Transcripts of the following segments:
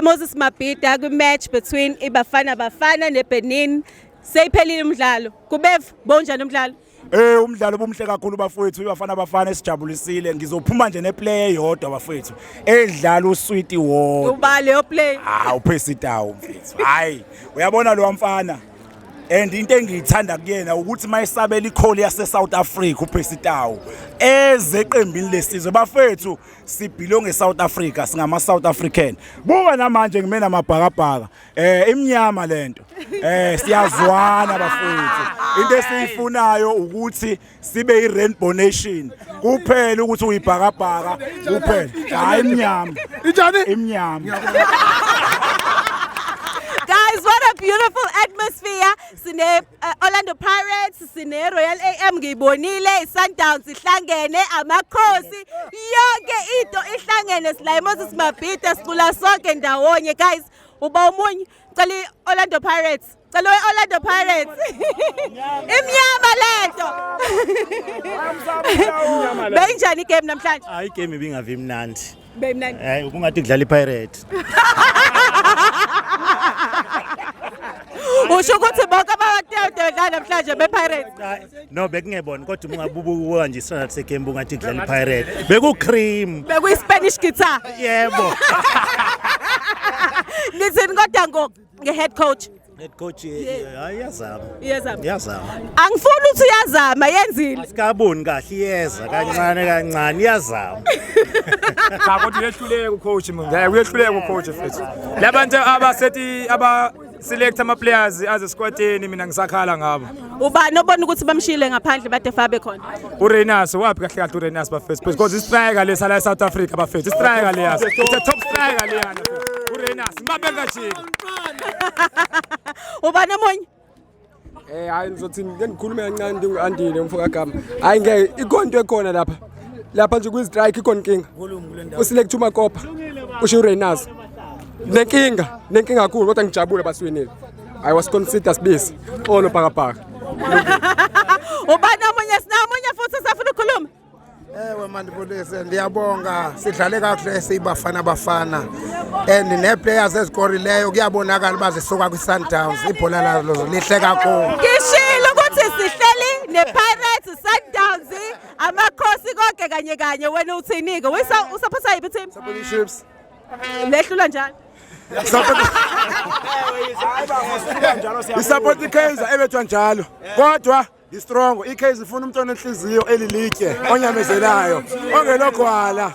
Moses Mabhida match between Bafana Bafana ne Benin. Seyiphelile umdlalo. Kubevu bonjani umdlalo? Umdlalo bomhle kakhulu bafowethu iBafana Bafana esijabulisile ngizophuma nje neplayer eyodwa bafowethu edlala usweet wodwa. Ubale yo play. Uphesitawo mfethu. Hayi, uyabona lo mfana. And into engiyithanda kuyena ukuthi mayisabela ikholi yase South Africa uphesitawo. Ezeqembini lesizwe bafethu sibhilonge eSouth Africa singama South African. Buka namanje ngimena amabhakabhaka. Imnyama lento. Siyazwana bafethu. Into esiyifunayo ukuthi sibe i-rainbow nation. Kuphela ukuthi uyibhakabhaka kuphela. Hayi imnyama. Injani? Imnyama. Guys, what a beautiful atmosphere. Sine Orlando Pirates, sine Royal AM ngiyibonile, Sundowns ihlangene, amakhosi, yonke into ihlangene sila Moses Mabhida sicula sonke ndawonye. Guys, uba umunye cela Orlando Pirates. Cela Orlando Pirates. Imnyama lento. Benjani game namhlanje? Hayi game ibingavi mnandi. Bemnandi. Hayi kungathi kudlala iPirate. Usho ukuthi bonke abathathu bedlala namhlanje bePirates. No bekungebona kodwa ungabubuka nje standard segame bungathi kudlala iPirate. Beku-cream. Bekuyi-Spanish guitar. Yebo. Listen kodwa nge-head coach. Head coach iyazama. Iyazama. Angifuni ukuthi uyazama yenzile. Asikaboni kahle iyeza kancane iyazama. Cha kodwa uyehluleka ucoach mina. Uyehluleka ucoach futhi. Labantu abasethi select ama players as esquadini mina ngisakhala ngabo. Ubani obona ukuthi bamshile ngaphandle bade fabe khona? Rayners wapi kahle kahle Rayners bafethu because istriker lesa la South Africa bafethu. Istriker leyasa. It's a top striker leyana. Rayners mabeka jika. Ubani omunye? Hayi ngizothi ngikhuluma kancane ngiandile umfoka gama. Hayi ngeke ikonto ekhona lapha. Lapha nje kwi-strike ikhona inkinga. Uselect uMakopa. Usho Rayners. Nenkinga kakhulu kodwa ngijabule basiwinile. I was considered busy. Ono bhakabhaka. Ubani omunye sinamunye futhi safuna ukukhuluma? Ewe mandibulise ndiyabonga sidlale kahle siyiBafana Bafana and ne-players ezikorileyo kuyabonakala bazisuka kwi-Sundowns ibhola lazo lihle kakhulu. Ngishilo ukuthi sihleli ne-Pirates, Sundowns, amakhosi konke kanye wena uthini-ke usaphatha yiphi team? Support Chiefs. Lehlula njalo. Support iKaizer ebethwa njalo. Kodwa strong iKaizer ifuna umuntu onenhliziyo elilitye onyamezelayo ongelogwala.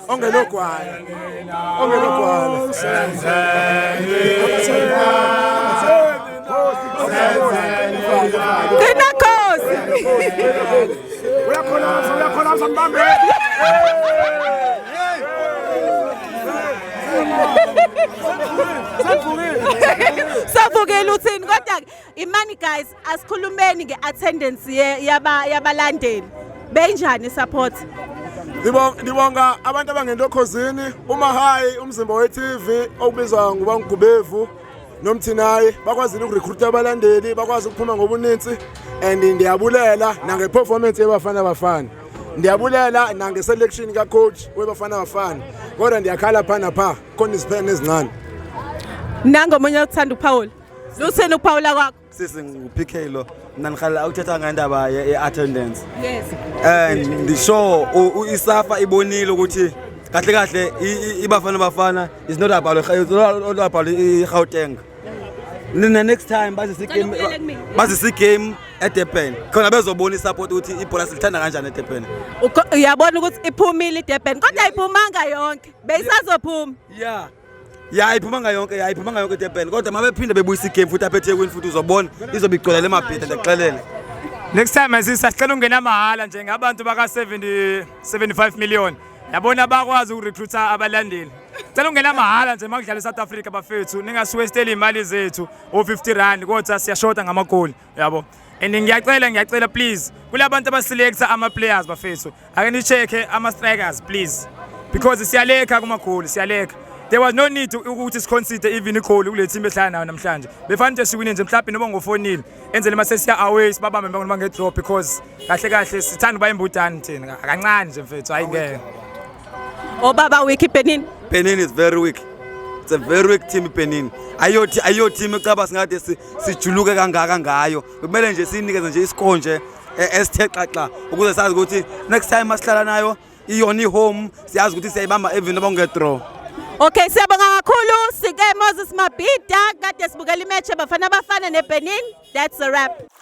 Kina khosi. Uyakhona mbambe. Savukile uthini kodwa imani guys asikhulumeni ngeattendance yabalandeli. Benjani support? Ngibonga abantu abangentokhosini uMahayi umzimba we-TV okubizwa ngoba nguBevu nomthinayi bakwazile ukurecruit abalandeli bakwazi ukuphuma ngobuninzi and ndiyabulela nangeperformance yeBafana Bafana. Ndiyabulela nangeselection kacoach weBafana Bafana. Kodwa ndiyakhala phana pha khona isiphene ezincane. Nangomunye uthanda uPaul. Lutheni uPaula kwakho? Sisi nguPK lo. Mina ngikhala ukuthetha ngendaba ye-attendance. Yes. And ndisho isafa ibonile ukuthi kahle iBafana Bafana is not about iGauteng. Next time bazi game at Durban. Khona bezobona isupport ukuthi ibhola silithanda kanjani eDurban. Uyabona ukuthi iphumile iDurban kodwa ayiphumanga yonke. Beyisazophuma. Yeah, iphumanga yonke eDurban. Kodwa mabephinde bebuyisa igame futhi aphethe kwini futhi uzobona izobigcwala le Mabhida ndixelele. Next time asisacela ungena mahala nje ngabantu baka 75 million. Yabona bakwazi ukurecruiter abalandeli. Cela ungena mahala nje makudlala eSouth Africa bafethu ningasiwesteli imali zethu o50 rand kodwa siyashota ngamagoli yabo. And ngiyacela please kulabantu abaselecta ama players bafethu ake ni check ama strikers please because siyaleka kumagoli siyaleka. There was no need ukuthi siconsider even igoal kule team ehlala nayo namhlanje. Befana nje siwine nje mhlawumbe noba ngo4-0 enzele mase siya away sibabambe ngoba nge-drop because kahle sithanda uba imbudane thina kancane nje mfethu hayi ngeke. Obaba weak Benin. Benin is very weak. It's a very weak team iBenin. Ayo team ecaba singathi sijuluke kangaka ngayo. Kumele nje sinikeze nje iscore nje esithe xaxa ukuze sazi ukuthi next time masihlala nayo iyona home siyazi ukuthi siyayibamba even noma ungedraw. Okay, siyabonga kakhulu sike Moses Mabhida kade sibukela imatch eBafana Bafana neBenin. That's a wrap.